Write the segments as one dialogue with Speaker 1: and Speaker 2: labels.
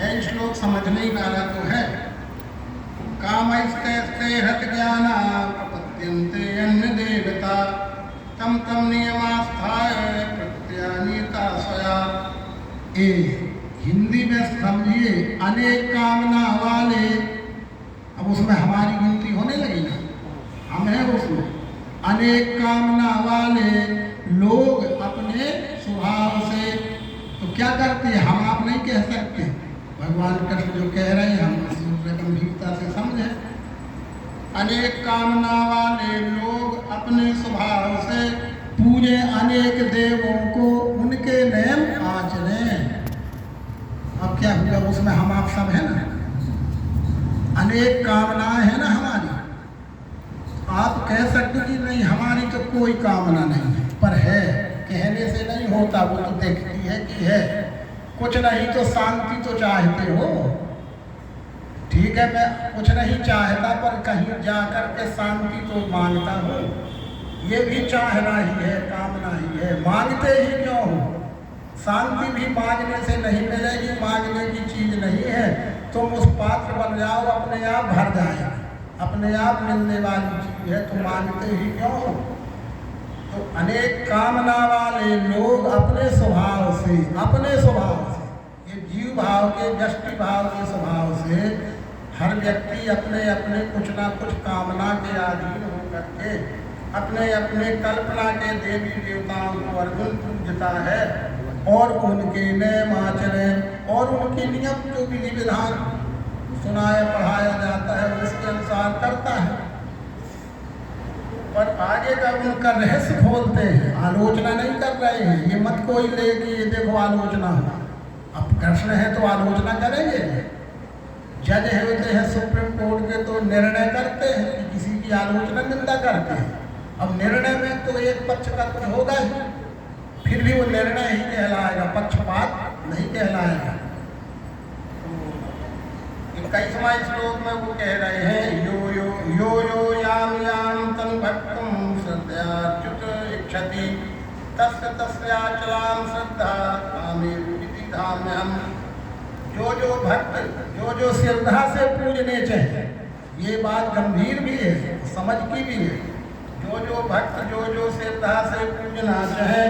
Speaker 1: यह श्लोक समझने वाला तो है। कामैस्ते हत ज्ञाना प्रपद्यन्ते अन्य देवता तम तम नियमास्थाय प्रत्यानीता स्वया। ए हिंदी में समझिए, अनेक कामना वाले, अब उसमें हमारी गिनती होने लगी ना, हम हैं उसमें। अनेक कामना वाले लोग अपने स्वभाव से, तो क्या करते हैं हम आप नहीं कह सकते, भगवान कृष्ण जो कह रहे हैं हम गंभीरता से समझे। अनेक कामना वाले लोग अपने स्वभाव से पूजे अनेक देवों को, उनके नेम आचरें। अब क्या हुआ, उसमें हम आप सब है ना, अनेक कामनाएं है ना हमारी। आप कह सकते कि नहीं हमारी तो कोई कामना नहीं है, पर है, कहने से नहीं होता, वो तो देखती है कि है। कुछ नहीं तो शांति तो चाहते हो, ठीक है, मैं कुछ नहीं चाहता पर कहीं जा कर के शांति तो मांगता हूँ, ये भी चाहना ही है, कामना ही है। मांगते ही क्यों हो, शांति भी मांगने से नहीं मिलेगी, मांगने की चीज नहीं है। तुम उस पात्र बन जाओ, अपने आप भर जाएगा, अपने आप मिलने वाली चीज है, तो मांगते ही क्यों हो। तो अनेक कामना वाले लोग अपने स्वभाव से, अपने स्वभाव से, ये जीव भाव के, व्यष्टि भाव के स्वभाव से हर व्यक्ति अपने अपने कुछ ना कुछ कामना के अधीन होकर के अपने अपने कल्पना के देवी देवताओं को अर्जुन पूजता है और उनके नियम आचरण और उनके नियम जो विधि विधान सुनाया पढ़ाया जाता है उसके अनुसार करता है। पर आगे का उनका रहस्य खोलते हैं, आलोचना नहीं कर रहे हैं। ये मत कोई ले कि ये देखो आलोचना हो, अब कृष्ण है तो आलोचना करेंगे। जज होते हैं सुप्रीम कोर्ट के, तो निर्णय करते हैं कि किसी की आलोचना निंदा करते हैं। अब निर्णय में तो एक पक्ष का कुछ होगा ही, फिर भी वो निर्णय ही कहलाएगा, पक्षपात नहीं कहलाएगा। तो 21वां श्लोक में वो कह रहे हैं, यो यो यो यो याम याम तनु भक्तुम श्रद्धयाच्युत इच्छति तस्य तस्याचलां श्रद्धा कामेरुति धाम्यहम्। जो भक्त जो श्रद्धा से पूजने चाहिए, ये बात गंभीर भी है, समझ की भी है। जो भक्त जो श्रद्धा से पूजना चाहे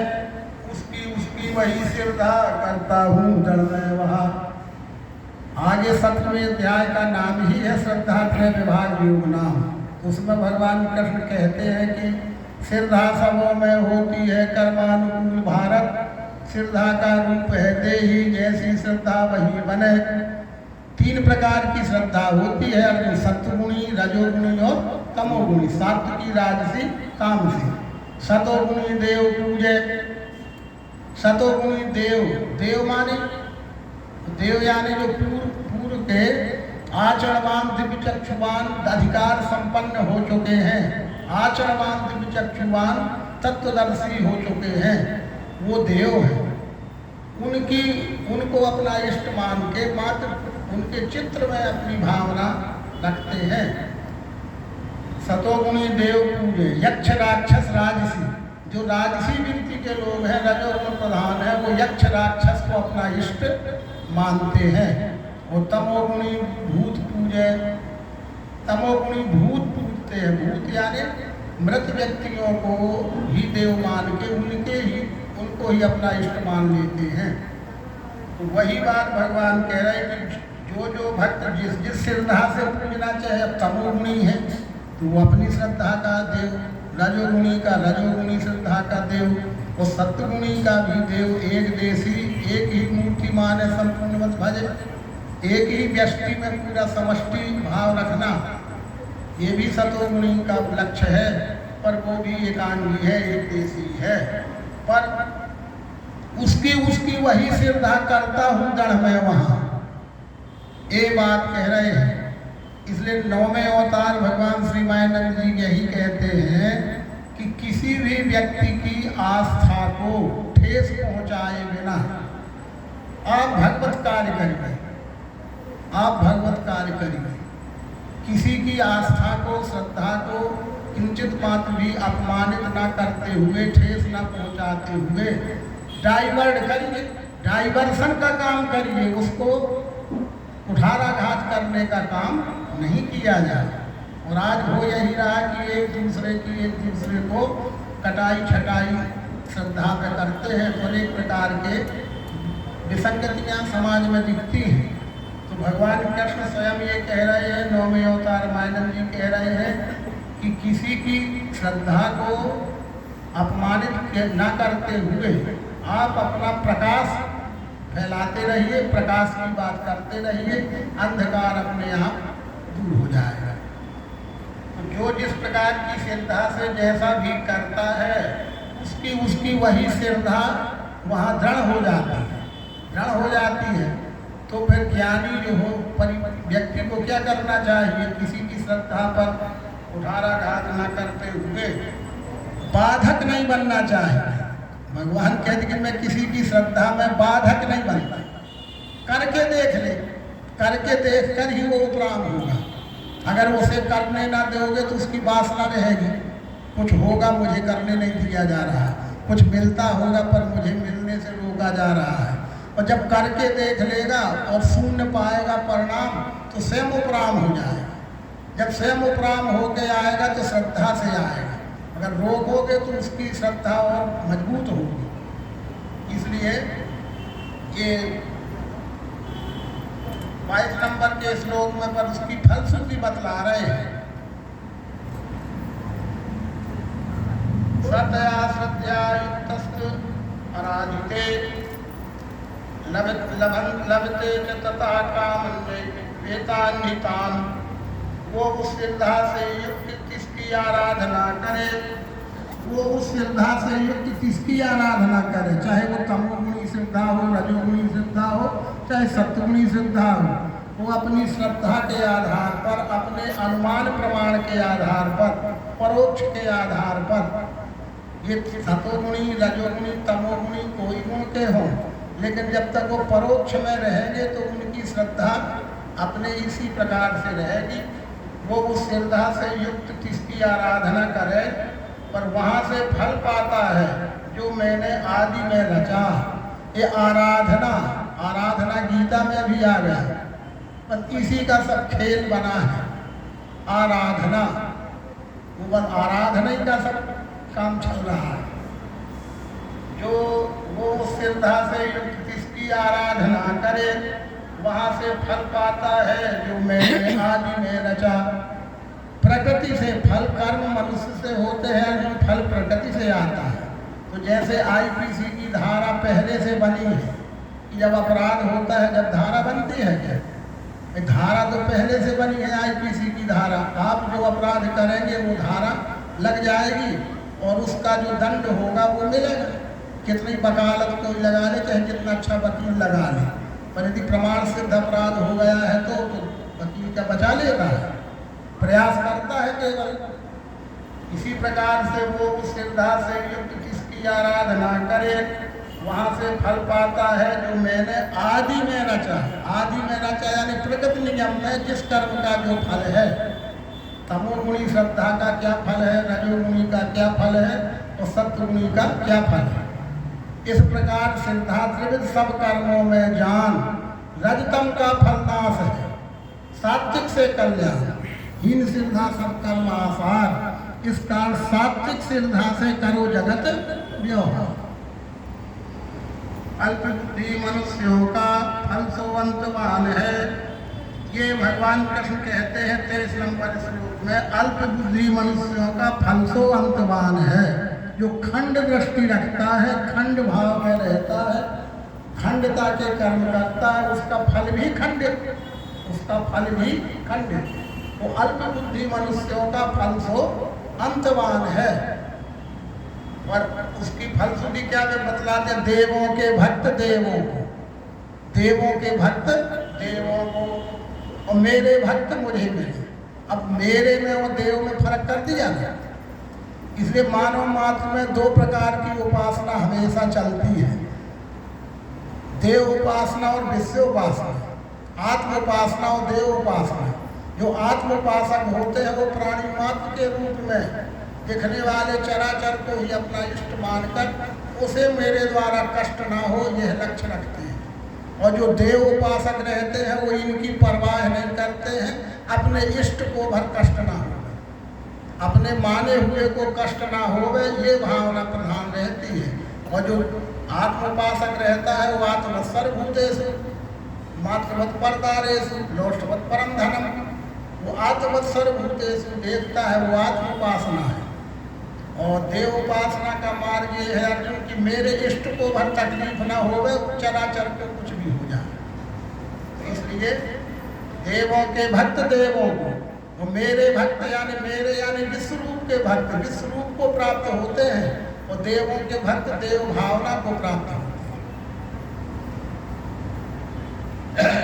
Speaker 1: उसकी वही श्रद्धा करता हूँ दृढ़ में वहाँ। आगे 7वें अध्याय का नाम ही है श्रद्धा त्रय विभाग योग नाम। उसमें भगवान कृष्ण कहते हैं कि श्रद्धा सबों में होती है कर्मानुकूल भारत, श्रद्धा का रूप है देही, जैसी श्रद्धा वही बने। 3 प्रकार की श्रद्धा होती है अर्जुन, सत्वगुणी, रजोगुणी और तमोगुणी। सात्विकी, राजसी, तामसी। सतोगुणी देव पूजे, सतोगुणी देव माने देव यानी जो पूर्व के आचरणवान दिव्य चक्षुवान अधिकार संपन्न हो चुके हैं, आचरणवान दिव्य चक्षुवान तत्वदर्शी हो चुके हैं, वो देव है। उनको अपना इष्ट मान के मात्र उनके चित्र में अपनी भावना रखते हैं। सतोगुणी देव पूजे, यक्ष राक्षस राजसी, जो राजसी वृत्ति के लोग हैं, रजोगुण प्रधान है, वो यक्ष राक्षस को अपना इष्ट मानते हैं। और तमोगुणी भूत पूजे, तमोगुणी भूत पूजते हैं। भूत यानी मृत व्यक्तियों को ही देव मान के उनको ही अपना इष्ट मान लेते हैं। तो वही बात भगवान कह रहे हैं कि जो भक्त जिस श्रद्धा से पूजना चाहे, अब तमोगुणी है तो वो अपनी श्रद्धा का देव, रजोगुणी का रजोगुणी श्रद्धा का देव, और सत्वगुणी का भी देव। एक देशी, एक ही मूर्ति माने संपूर्ण मत भजे, एक ही व्यष्टि में पूरा समष्टि भाव रखना, ये भी सतोगुणी का लक्ष्य है। पर वो भी एकांगी है, एक देशी है, पर उसकी वही श्रद्धा करता हूँ दृढ़ में वहाँ, ये बात कह रहे हैं। इसलिए 9वें अवतार भगवान श्री मायानंद जी यही कहते हैं कि किसी भी व्यक्ति की आस्था को ठेस पहुँचाए बिना आप भगवत कार्य करिए, आप भगवत कार्य करिए। किसी की आस्था को, श्रद्धा को किंचित मात्र भी अपमानित ना करते हुए, ठेस ना पहुंचाते हुए डाइवर्ट करिए, डाइवर्सन का काम करिए, उसको कुठाराघात करने का काम नहीं किया जाए। और आज हो यही रहा कि एक दूसरे को कटाई छटाई श्रद्धा में करते हैं, तो अनेक प्रकार के विसंगतियाँ समाज में दिखती हैं। तो भगवान कृष्ण स्वयं ये कह रहे हैं, नौवें अवतार मायनन जी कह रहे हैं कि किसी की श्रद्धा को अपमानित न करते हुए आप अपना प्रकाश फैलाते रहिए, प्रकाश की बात करते रहिए, अंधकार अपने आप दूर हो जाएगा। तो जो जिस प्रकार की श्रद्धा से जैसा भी करता है, उसकी वही श्रद्धा वहाँ दृढ़ हो जाती है। तो फिर ज्ञानी जो हो व्यक्ति को क्या करना चाहिए? किसी की श्रद्धा पर कुठाराघात न करते हुए बाधक नहीं बनना चाहिए। भगवान कहते कि मैं किसी की श्रद्धा में बाधक नहीं बनता। करके देख ले, करके देख कर ही वो उपराम होगा। अगर उसे करने ना दोगे तो उसकी वासना रहेगी, कुछ होगा मुझे करने नहीं दिया जा रहा है, कुछ मिलता होगा पर मुझे मिलने से रोका जा रहा है। और जब करके देख लेगा और शून्य पाएगा परिणाम, तो स्वयं उपराम हो जाएगा। जब स्वयं उपराम होके आएगा तो श्रद्धा से आएगा। अगर रोकोगे तो उसकी श्रद्धा और मजबूत होगी। इसलिए ये 22 नंबर के श्लोक में पर उसकी फलश्रुति बतला रहे हैं। श्रद्धया श्रद्धया युक्तस्तु अराधिते लभते च तथा कामन्ये वेतान्वितान्। वो उस श्रद्धा से युक्त किसकी आराधना करे, वो उस श्रद्धा से युक्त किसकी आराधना करे, चाहे वो तमोगुणी श्रद्धा हो, रजोगुणी श्रद्धा हो, चाहे सत्वगुणी श्रद्धा हो। वो अपनी श्रद्धा के आधार पर, अपने अनुमान प्रमाण के आधार पर, परोक्ष के आधार पर, ये सतोगुणी रजोगुणी तमोगुणी कोई गुण के हों, लेकिन जब तक वो परोक्ष में रहेंगे तो उनकी श्रद्धा अपने इसी प्रकार से रहेगी। वो उस श्रद्धा से युक्त किसकी आराधना करे, पर वहाँ से फल पाता है जो मैंने आदि में रचा। ये आराधना गीता में भी आ गया, पर इसी का सब खेल बना है। आराधना, वो बस आराधना ही का सब काम चल रहा है। जो वो श्रद्धा से युक्त किसकी आराधना करे, वहाँ से फल पाता है जो मैंने आदि में रचा। प्रकृति से फल, कर्म मनुष्य से होते हैं, जो फल प्रकृति से आता है। तो जैसे आईपीसी की धारा पहले से बनी है कि जब अपराध होता है, जब धारा बनती है, क्या धारा तो पहले से बनी है आईपीसी की धारा। आप जो अपराध करेंगे वो धारा लग जाएगी और उसका जो दंड होगा वो मिलेगा। कितनी वकालत कोई लगा ले, चाहे कितना अच्छा वकील लगा ले, पर यदि प्रमाण सिद्ध अपराध हो गया है तो वकील का बचा लेता है, प्रयास करता है केवल। इसी प्रकार से वो उस श्रद्धा से युक्त किसकी आराधना करे, वहाँ से फल पाता है जो मैंने आदि में रचा। आदि में रचा यानी प्रकृति नियम में जिस कर्म का जो फल है। तमोगुणी श्रद्धा का क्या फल है, रजोगुणी का क्या फल है और सत्वगुणी का क्या फल है। इस प्रकार श्रद्धा त्रिविध सब कर्मों में जान। रजतम का फल नाश है, सात्विक से कल्याण। हीन श्रद्धा सब कर्म आसार। इस कारण सात्विक श्रद्धा से करो जगत व्यवहार। अल्प बुद्धि मनुष्यों का फल सोवंतवान है। ये भगवान कृष्ण कहते हैं 23 नंबर श्लोक में, अल्प बुद्धि मनुष्यों का फल सोवंतवान है। जो खंड दृष्टि रखता है, खंड भाव में रहता है, खंडता के कर्म करता है, उसका फल भी खंडित, उसका फल भी खंडित। वो अल्प बुद्धि मनुष्यों का फल सो अंतवान है। और उसकी फलश्रुति क्या वे बतलाते, देवों के भक्त देवों को, देवों के भक्त देवों को, और मेरे भक्त मुझे मिले। अब मेरे में और देव में फर्क कर दिया ना। इसलिए मानव मात्र में दो प्रकार की उपासना हमेशा चलती है, देव उपासना और विश्व उपासना। आत्म उपासना और देव उपासना। जो आत्म उपासक होते हैं वो प्राणी मात्र के रूप में दिखने वाले चराचर को ही अपना इष्ट मानकर उसे मेरे द्वारा कष्ट ना हो, यह लक्ष्य रखते हैं। और जो देव उपासक रहते हैं वो इनकी परवाह नहीं करते हैं, अपने इष्ट को भर कष्ट ना हो, अपने माने हुए को कष्ट ना होवे, ये भावना प्रधान रहती है। और जो आत्मोपासक रहता है वो आत्म सर्वभूतेषु मातृवत् परदारेषु लोष्टवत् परम धनम, वो आत्मवत् सर्वभूतेषु देखता है, वो आत्मोपासना है। और देव उपासना का मार्ग ये है अर्जुन कि मेरे इष्ट को भर तकलीफ ना होवे, चराचर को कुछ भी हो जाए। इसलिए देवों के भक्त देवों को, वो मेरे भक्त यानी विश्व रूप के भक्त विश्व रूप को प्राप्त होते हैं, और देवों के भक्त देव भावना को प्राप्त होते हैं।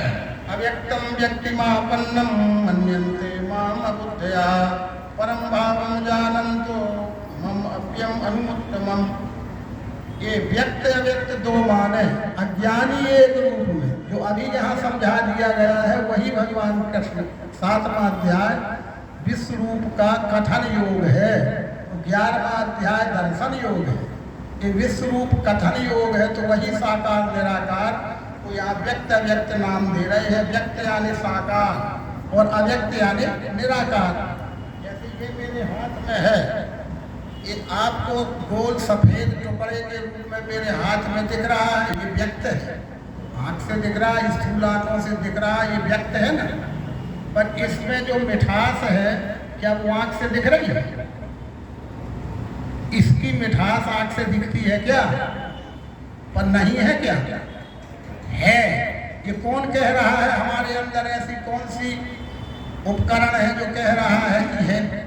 Speaker 1: अव्यक्तम व्यक्तिमापन्नम मन्यन्ते माम अबुद्धया परम भावम जानन्तो मम अप्यम अनुत्तमम। ये व्यक्त अव्यक्त दो माने, अज्ञानी एक रूप में, जो अभी यहाँ समझा दिया गया है वही भगवान कृष्ण 7वां अध्याय विश्व रूप का कथन योग है, 11वां अध्याय दर्शन योग है। ये विश्व रूप कथन योग है, तो वही साकार निराकार को यहाँ व्यक्त अव्यक्त नाम दे रहे हैं। व्यक्त यानी साकार और अव्यक्त यानी निराकार। जैसे ये मेरे हाथ में है, ये आपको गोल सफेद टुकड़े के रूप में मेरे हाथ में दिख रहा है, ये व्यक्त है। आँख से दिख रहा है, स्थूल आँखों से दिख रहा है, ये व्यक्त है ना। पर इसमें जो मिठास है, क्या वो आँख से दिख रही है? इसकी मिठास आँख से दिखती है क्या? पर नहीं है क्या? है। ये कौन कह रहा है? हमारे अंदर ऐसी कौन सी उपकरण है जो कह रहा है कि है?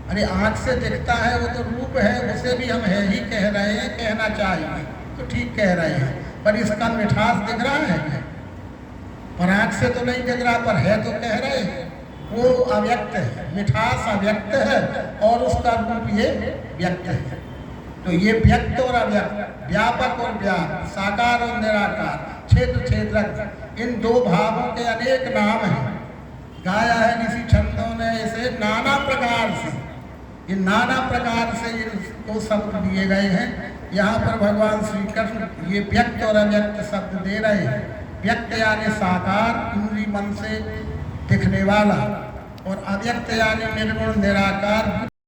Speaker 1: अरे आँख से दिखता है, वो तो रूप है, उसे भी हम है ही कह रहे हैं, कहना चाहिए तो ठीक कह रहे हैं, पर इसका मिठास दिख रहा है क्या? पर आँख से तो नहीं दिख रहा, पर है तो कह रहे हैं। वो अव्यक्त है, मिठास अव्यक्त है और उसका रूप ये व्यक्त है। तो ये व्यक्त और अव्यक्त, व्यापक और व्यापक, साकार और निराकार, क्षेत्र क्षेत्रक, इन दो भावों के अनेक नाम हैं। गाया है ऋषि छंदों ने इसे नाना प्रकार से, ये नाना प्रकार से इनको शब्द दिए गए हैं। यहाँ पर भगवान श्री कृष्ण ये व्यक्त और अव्यक्त शब्द दे रहे हैं। व्यक्त यानी साकार, इंद्रिय मन से दिखने वाला, और अव्यक्त यानी निर्गुण निराकार,